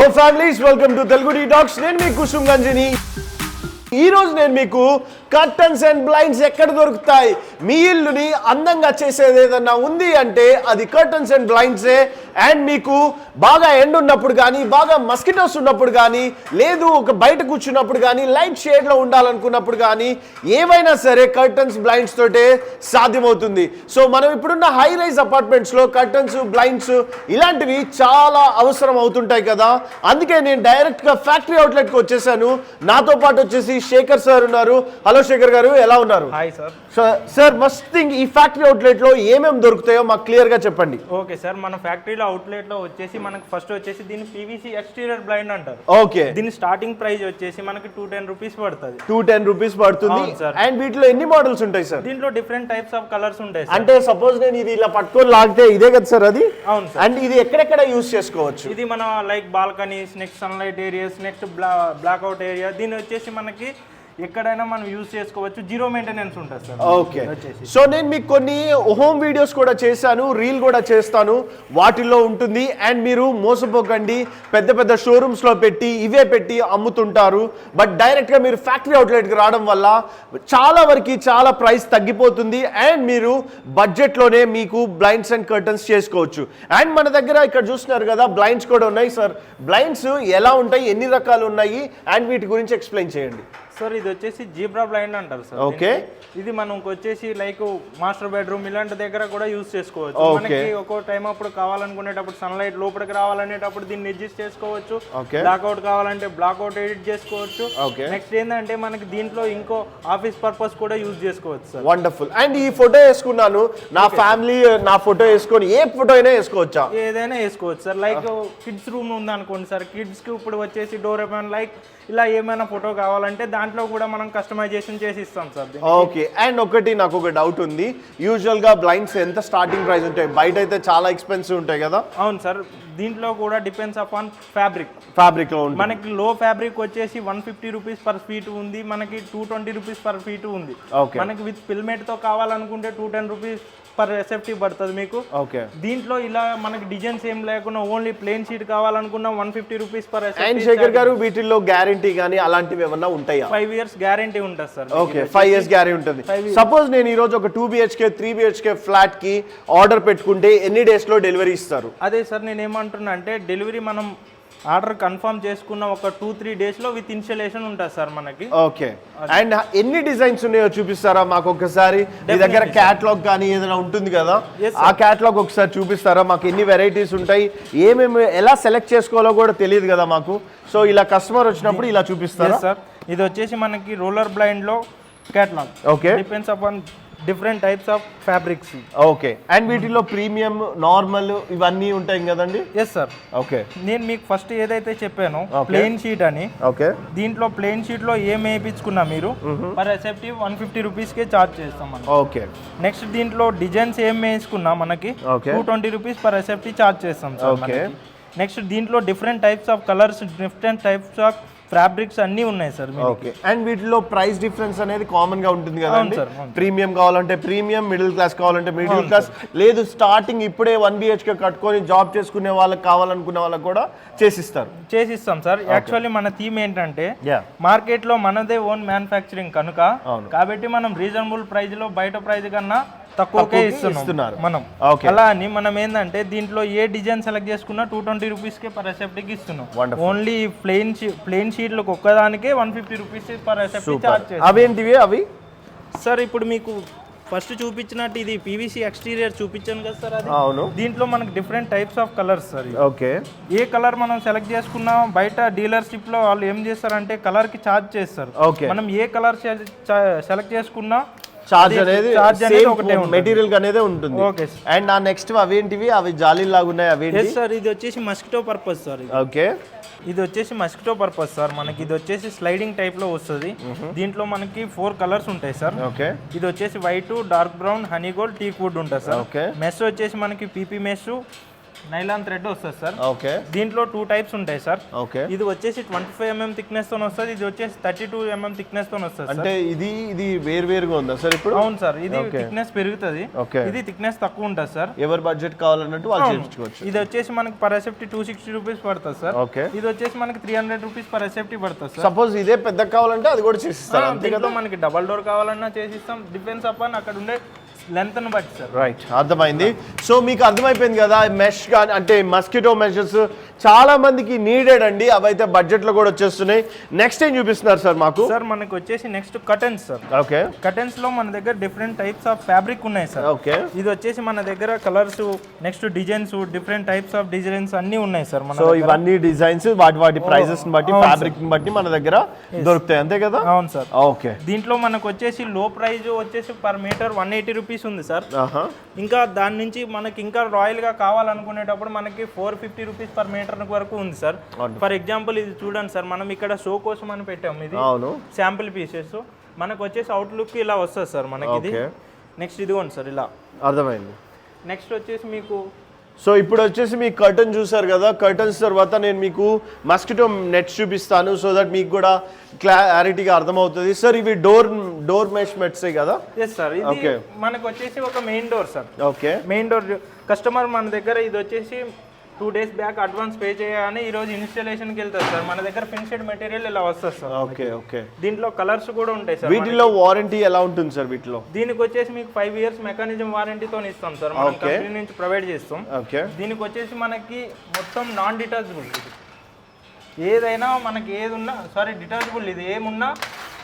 Hello families, welcome to Telugu Detox. నేను మీ కుసుమ్ గంజిని. ఈ రోజు నేను మీకు కర్టన్స్ అండ్ బ్లైండ్స్ ఎక్కడ దొరుకుతాయి, మీ ఇల్లుని అందంగా చేసేది ఏదన్నా ఉంది అంటే అది కర్టన్స్ అండ్ బ్లైండ్సే. అండ్ మీకు బాగా ఎండ్ ఉన్నప్పుడు కానీ, బాగా మస్కిటోస్ ఉన్నప్పుడు కానీ, లేదు ఒక బయట కూర్చున్నప్పుడు కానీ, లైట్ షేడ్లో ఉండాలనుకున్నప్పుడు కానీ, ఏవైనా సరే కర్టన్స్ బ్లైండ్స్ తోటే సాధ్యమవుతుంది. సో మనం ఇప్పుడున్న హై రైజ్ అపార్ట్మెంట్స్లో కర్టన్స్ బ్లైండ్స్ ఇలాంటివి చాలా అవసరం అవుతుంటాయి కదా. అందుకే నేను డైరెక్ట్గా ఫ్యాక్టరీ అవుట్లెట్కి వచ్చేసాను. నాతో పాటు వచ్చేసి శేఖర్ సార్ ఉన్నారు. హలో శేఖర్ గారు, ఎలా ఉన్నారు? Hi sir. Sir must thing, ఈ ఫ్యాక్టరీ అవుట్లెట్ లో ఏమేమి దొరుకుతాయో మాకు క్లియర్ గా చెప్పండి. ఓకే సార్, మన ఫ్యాక్టరీలో అవుట్లెట్ లో వచ్చేసి మనకి ఫస్ట్ వచ్చేసి దీన్ని పీవీసీ ఎక్స్టీరియర్ బ్లైండ్ అంటారు. ఓకే, దీని స్టార్టింగ్ ప్రైస్ వచ్చేసి మనకి 210 రూపీస్ పడుతుంది. 210 రూపీస్ పడుతుంది. అండ్ వీటిలో ఎన్ని మోడల్స్ ఉంటాయి సార్? దీంట్లో డిఫరెంట్ టైప్స్ ఆఫ్ కలర్స్ ఉంటాయి. అంటే సపోజ్ నేను ఇది ఇలా పట్టుకొని లాగితే ఇదే కదా సార్ అది? అవును సార్. అండ్ ఇది ఎక్కడెక్కడ యూస్ చేసుకోవచ్చు? ఇది మన like balconies, next sunlight areas, next blackout area. దీని వచ్చేసి మనకి ఎక్కడైనా మనం యూజ్ చేసుకోవచ్చు. జీరో మెయింటెనెన్స్ ఉంటుంది సార్. ఓకే, సో నేను మీకు కొన్ని హోమ్ వీడియోస్ కూడా చేశాను, రీల్ కూడా చేస్తాను, వాటిల్లో ఉంటుంది. అండ్ మీరు మోసపోకండి, పెద్ద పెద్ద షోరూమ్స్ లో పెట్టి ఇవే పెట్టి అమ్ముతుంటారు. బట్ డైరెక్ట్ గా మీరు ఫ్యాక్టరీ అవుట్లెట్కి రావడం వల్ల చాలా వరకు చాలా ప్రైస్ తగ్గిపోతుంది. అండ్ మీరు బడ్జెట్ లోనే మీకు బ్లైండ్స్ అండ్ కర్టన్స్ చేసుకోవచ్చు. అండ్ మన దగ్గర ఇక్కడ చూస్తున్నారు కదా, బ్లైండ్స్ కూడా ఉన్నాయి. సార్ బ్లైండ్స్ ఎలా ఉంటాయి, ఎన్ని రకాలు ఉన్నాయి, అండ్ వీటి గురించి ఎక్స్ప్లెయిన్ చేయండి. సార్ ఇది వచ్చేసి జీబ్రా బ్లైండ్ అంటారు సార్. ఓకే, ఇది మనకు వచ్చేసి లైక్ మాస్టర్ బెడ్రూమ్ ఇలాంటి దగ్గర కూడా యూజ్ చేసుకోవచ్చు. మనకి ఒక్కో టైం అప్పుడు కావాలనుకునేటప్పుడు సన్లైట్ లోపలికి రావాలనేటప్పుడు దీన్ని అడ్జస్ట్ చేసుకోవచ్చు. బ్లాక్అవుట్ కావాలంటే బ్లాక్అవుట్ ఎడిట్ చేసుకోవచ్చు. నెక్స్ట్ ఏంటంటే మనకి దీంట్లో ఇంకో ఆఫీస్ పర్పస్ కూడా యూజ్ చేసుకోవచ్చు సార్. వండర్ఫుల్. అండ్ ఈ ఫోటో వేసుకున్నాను, నా ఫ్యామిలీ నా ఫోటో వేసుకొని ఏ ఫోటో అయినా వేసుకోవచ్చా? ఏదైనా వేసుకోవచ్చు సార్. లైక్ కిడ్స్ రూమ్ ఉంది అనుకోండి సార్, కిడ్స్ కి ఇప్పుడు వచ్చేసి డోరేమాన్ లైక్ ఇలా ఏమైనా ఫోటో కావాలంటే దాంట్లో కూడా మనం కస్టమైజేషన్ చేసి ఇస్తాం సార్. ఓకే, అండ్ ఒకటి నాకు ఒక డౌట్ ఉంది. యూజువల్ గా బ్లైండ్స్ ఎంత స్టార్టింగ్ ప్రైస్ ఉంటాయి? బయట అయితే చాలా ఎక్స్పెన్సివ్ ఉంటాయి కదా? అవును సార్, దీంట్లో కూడా డిపెండ్స్ అపాన్ ఫ్యాబ్రిక్ లో మనకి లో ఫ్యాబ్రిక్ వచ్చేసి 150 రూపీస్ పర్ ఫీట్ ఉంది, మనకి 220 రూపీస్ పర్ ఫీట్ ఉంది. మనకి విత్ ఫిల్మెంట్ తో కావాలనుకుంటే 210 రూపీస్ పర్ ఎస్ఎఫ్టీ పడుతుంది మీకు. ఓకే, దీంట్లో ఇలా మనకి డిజైన్స్ ఏం లేకుండా ఓన్లీ ప్లేన్ షీట్ కావాలనుకున్నా 150 rupees per SFT. And Shekhar గారు, వీటిల్లో గ్యారంటీ గానీ అలాంటివి ఏమన్నా ఉంటాయా? 5 years గ్యారంటీ ఉంటుంది సార్. ఓకే, 5 years గ్యారంటీ ఉంటుంది. సపోజ్ నేను ఈ రోజు ఒక 2 BHK 3 BHK ఫ్లాట్ కి ఆర్డర్ పెట్టుకుంటే ఎన్ని డేస్ లో డెలివరీ ఇస్తారు? అదే సార్, నేను ఏమంటున్నా అంటే డెలివరీ మనం ఆర్డర్ కన్ఫర్మ్ చేసుకున్న ఒక 2-3 days లో విత్ ఇన్స్టలేషన్ ఉంటుంది సార్ మనకి. ఓకే, అండ్ ఎన్ని డిజైన్స్ ఉన్నాయో చూపిస్తారా మాకు ఒకసారి? మీ దగ్గర క్యాటలాగ్ కానీ ఏదైనా ఉంటుంది కదా, ఆ క్యాటలాగ్ ఒకసారి చూపిస్తారా? మాకు ఎన్ని వెరైటీస్ ఉంటాయి, ఏమేమి ఎలా సెలెక్ట్ చేసుకోవాలో కూడా తెలియదు కదా మాకు. సో ఇలా కస్టమర్ వచ్చినప్పుడు ఇలా చూపిస్తారా సార్? ఇది వచ్చేసి మనకి రోలర్ బ్లైండ్ లో catalogue. Okay, depends upon different types of fabrics. Okay, and వీటిలో ప్రీమియం, నార్మల్ ఇవన్నీ ఉంటాయి కదండి? Yes sir. ఓకే, నేను మీకు ఫస్ట్ ఏదైతే చెప్పానో ప్లెయిన్ షీట్ అని, ఓకే, దీంట్లో ప్లెయిన్ షీట్ లో ఏం వేయించుకున్నా మీరు పర్ ఎస్ఎఫ్టీ 150 రూపీస్ కే చార్జ్ చేస్తాం మనం. ఓకే, నెక్స్ట్ దీంట్లో డిజైన్స్ ఏం వేయించుకున్నా మనకి 220 రూపీస్ పర్ ఎస్ఎఫ్టీ చార్జ్ చేస్తాం సార్. ఓకే, నెక్స్ట్ దీంట్లో different types of colours, different types of fabrics అన్నీ ఉన్నాయి సార్. ఓకే, అండ్ వీటిలో ప్రైస్ డిఫరెన్స్ అనేది కామన్ గా ఉంటుంది కదండి? ప్రీమియం కావాలంటే ప్రీమియం, మిడిల్ క్లాస్ కావాలంటే మిడిల్ క్లాస్, లేదు స్టార్టింగ్ ఇప్పుడే 1 BHK కట్టుకొని జాబ్ చేసుకునే వాళ్ళకి కావాలనుకునే వాళ్ళకి కూడా చేసిస్తాం సార్. యాక్చువల్లీ మన థీమ్ ఏంటంటే మార్కెట్ లో మనదే ఓన్ మ్యానుఫ్యాక్చరింగ్ కనుక, కాబట్టి మనం రీజనబుల్ ప్రైస్ లో బయట ప్రైస్ కన్నా తక్కువకే ఇస్తున్నారు మనం. అలా అని మనం ఏంటంటే దీంట్లో ఏ డిజైన్ సెలెక్ట్ చేసుకున్నా 220 రూపీస్ కే పర్ ఎస్ఎఫ్టీకి ఇస్తున్నాం. ఓన్లీ ప్లెయిన్ షీట్లకు ఒక్కదానికే 150 రూపీస్ పర్ ఎస్ఎఫ్టీ చార్జ్ చేస్తాం. అవేంటివి అవి సార్? ఇప్పుడు మీకు ఫస్ట్ చూపించినట్టు ఇది పీవీసీ ఎక్స్టీరియర్ చూపించాను కదా సార్, అది. అవును. దీంట్లో మనకి different types of colours sir. Okay, A colour మనం సెలెక్ట్ చేసుకున్నా బయట డీలర్షిప్ లో వాళ్ళు ఏం చేస్తారంటే కలర్ కి చార్జ్ చేస్తారు. మనం ఏ కలర్ సెలెక్ట్ చేసుకున్నా చార్జ్ అనేది ఒకటే మెటీరియల్ అనేది ఉంటుంది. ఓకే, అండ్ ఆ నెక్స్ట్ అవేంటివి? అవి జాలీలు లాగా ఉన్నాయి, అవేంటి సార్? ఇది వచ్చేసి మస్కిటో పర్పస్ సార్. ఓకే, ఇది వచ్చేసి మస్కిటో పర్పస్ సార్. మనకి ఇది వచ్చేసి స్లైడింగ్ టైప్ లో వస్తుంది. దీంట్లో మనకి 4 కలర్స్ ఉంటాయి సార్. ఓకే, ఇది వచ్చేసి white, dark brown, honey gold, teak wood ఉంటుంది సార్. మెష్ వచ్చేసి మనకి పీపీ మెష్, నైలాన్ థ్రెడ్ వస్తుంది సార్. ఓకే. దీంట్లో 2 టైప్స్ ఉంటాయి సార్. ఓకే. ఇది వచ్చేసి 25 mm థిక్నెస్ తో వస్తుంది, ఇది వచ్చేసి 32 mm థిక్నెస్ తో వస్తుంది. అంటే ఇది వేరుగా ఉందా సార్ ఇప్పుడు? అవును సార్, ఇది థిక్నెస్ పెరుగుతుంది, ఇది థిక్నెస్ తక్కువ ఉంటుంది సార్. ఎవరి బడ్జెట్ కావాలన్నట్టు వాళ్ళు చేయించుకోవచ్చు. ఇది వచ్చేసి మనకి పర్ ఎసెప్టీ 260 రూపీస్ పడుతుంది సార్. ఓకే. ఇది వచ్చేసి మనకి 300 రూపీస్ పర్ ఎసెప్టీ పడుతుంది సార్. సపోజ్ ఇదే పెద్ద కావాలంటే అది కూడా చేసిస్తారు అంతే కదా? మనకి డబల్ డోర్ కావాలన్నా చేసిస్తాం, డిపెండ్స్ అపాన్ అక్కడ ఉండే లెంత్ ని బట్టి సార్. రైట్, అర్థమైంది. సో మీకు అర్థమైపోయింది కదా, మెష్ కానీ అంటే మస్కిటో మెషర్స్ చాలా మందికి నీడెడ్ అండి, అవైతే బడ్జెట్ లో కూడా వచ్చేస్తున్నాయి. నెక్స్ట్ ఏం చూపిస్తున్నారు సార్ మాకు? సార్ మనకి వచ్చేసి next curtains sir. Okay. Curtains లో మన దగ్గర డిఫరెంట్ టైప్స్ ఆఫ్ ఫ్యాబ్రిక్ ఉన్నాయి సార్. ఓకే. ఇది వచ్చేసి మన దగ్గర colours, next designs, different types of designs అన్ని ఉన్నాయి సార్. సో ఇవన్నీ డిజైన్స్ వాటి ప్రైజెస్ ని బట్టి, ఫ్యాబ్రిక్ ని బట్టి మన దగ్గర దొరుకుతాయి అంతే కదా? అవును సార్. ఓకే. దీంట్లో మనకు వచ్చేసి లో ప్రైస్ వచ్చేసి పర్ మీటర్ 180 రూపీస్ ఉంది సార్. ఇంకా దాని నుంచి మనకి ఇంకా రాయల్ గా కావాలనుకునేటప్పుడు మనకి 450 రూపీస్ పర్ మీటర్ వరకు ఉంది సార్. ఫర్ ఎగ్జాంపుల్ ఇది చూడండి సార్, మనం ఇక్కడ షో కోసం అని పెట్టాము, ఇది శాంపిల్ పీసెస్. మనకు వచ్చేసి అవుట్లుక్ ఇలా వస్తుంది సార్ మనకి. ఇది నెక్స్ట్ ఇదిగోండి సార్ ఇలా. అర్థమైంది. నెక్స్ట్ వచ్చేసి మీకు సో ఇప్పుడు వచ్చేసి మీకు కర్టన్ చూసారు కదా, కర్టన్స్ తర్వాత నేను మీకు మస్కిటో నెట్స్ చూపిస్తాను, సో దట్ మీకు కూడా క్లారిటీగా అర్థమవుతుంది. సార్ ఇవి డోర్ మెష్ మెట్సే కదా? Yes sir. ఇది మనకు వచ్చేసి ఒక main door sir. Okay. Main door customer మన దగ్గర ఇది వచ్చేసి 2 days బ్యాక్ అడ్వాన్స్ పే చేయగానే ఈ రోజు ఇన్స్టాలేషన్కి వెళ్తారు సార్. మన దగ్గర ఫినిషెడ్ మెటీరియల్ ఇలా వస్తుంది సార్. ఓకే. ఓకే. దీంట్లో కలర్స్ కూడా ఉంటాయి సార్. వీటిలో వారంటీ ఎలా ఉంటుంది సార్? వీటిలో దీనికి వచ్చేసి మీకు 5 years మెకానిజం వారంటీతో ఇస్తాం సార్, మనం కంపెనీ నుంచి ప్రొవైడ్ చేస్తాం. ఓకే. దీనికి వచ్చేసి మనకి మొత్తం నాన్ డిటాచబుల్, ఏదైనా మనకి ఏది ఉన్నా సారీ డిటాచబుల్, ఇది ఏమున్నా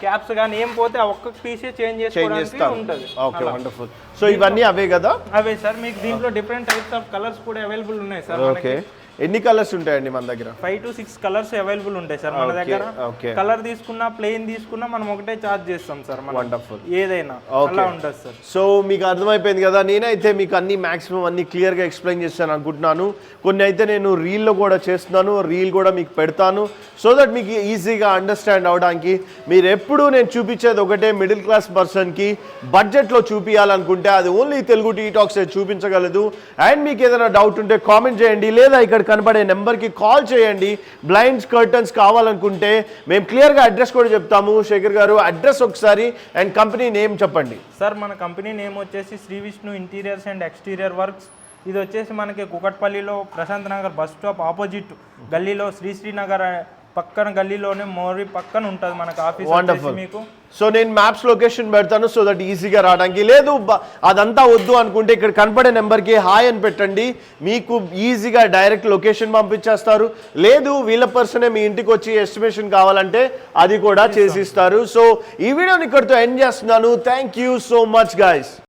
క్యాప్స్ కానీ ఏం పోతే ఆ ఒక్క పీసే చేంజ్ చేసుకోవడానికి ఉంటుంది. Okay, wonderful. సో ఇవన్నీ అవే కదా? అవే సార్. మీకు దీంట్లో డిఫరెంట్ టైప్స్ ఆఫ్ కలర్స్ కూడా అవైలబుల్ ఉన్నాయి సార్. ఓకే. ఎన్ని కలర్స్ ఉంటాయండి మన దగ్గర? 5 to 6 కలర్స్ అవైలబుల్ ఉంటాయి సార్ మన దగ్గర. కలర్ తీసుకున్నా ప్లెయిన్ తీసుకున్నా మనం ఒకటే చార్జ్ చేస్తాం సార్. వండర్ఫుల్. ఏదైనా అలా ఉంటుంది సార్. సో మీకు అర్థమైపోయింది కదా, నేనైతే మీకు అన్ని మాక్సిమం అన్ని క్లియర్గా ఎక్స్ప్లెయిన్ చేస్తాను అనుకుంటున్నాను. కొన్ని అయితే నేను రీల్లో కూడా చేస్తున్నాను, రీల్ కూడా మీకు పెడతాను, సో దట్ మీకు ఈజీగా అండర్స్టాండ్ అవడానికి. మీరు ఎప్పుడు నేను చూపించేది ఒకటే, మిడిల్ క్లాస్ పర్సన్కి బడ్జెట్లో చూపించాలనుకుంటే అది ఓన్లీ తెలుగు టీ టాక్స్ చూపించగలదు. అండ్ మీకు ఏదైనా డౌట్ ఉంటే కామెంట్ చేయండి, లేదా ఇక్కడ కనబడే నెంబర్కి కాల్ చేయండి. బ్లైండ్స్ కర్టన్స్ కావాలనుకుంటే మేము క్లియర్గా అడ్రస్ కూడా చెప్తాము. శేఖర్ గారు అడ్రస్ ఒకసారి అండ్ కంపెనీ నేమ్ చెప్పండి సార్. మన కంపెనీ నేమ్ వచ్చేసి Shri Vishnu interiors and exterior works. ఇది వచ్చేసి మనకి కుకట్పల్లిలో Prashant Nagar bus stop opposite గల్లీలో, శ్రీనగర్ పక్కన గల్లీలోనే మోరీ పక్కన ఉంటుంది మనకు ఆఫీస్. వండర్ఫుల్. మీకు సో నేను మ్యాప్స్ లొకేషన్ పెడతాను, సో దట్ ఈజీగా రావడానికి. లేదు అదంతా వద్దు అనుకుంటే ఇక్కడ కనపడే నెంబర్కి హాయ్ అని పెట్టండి, మీకు ఈజీగా డైరెక్ట్ లొకేషన్ పంపించేస్తారు. లేదు వీళ్ళ పర్సనే మీ ఇంటికి వచ్చి ఎస్టిమేషన్ కావాలంటే అది కూడా చేసిస్తారు. సో ఈ వీడియోని ఇక్కడితో ఎండ్ చేస్తున్నాను. Thank you so much guys.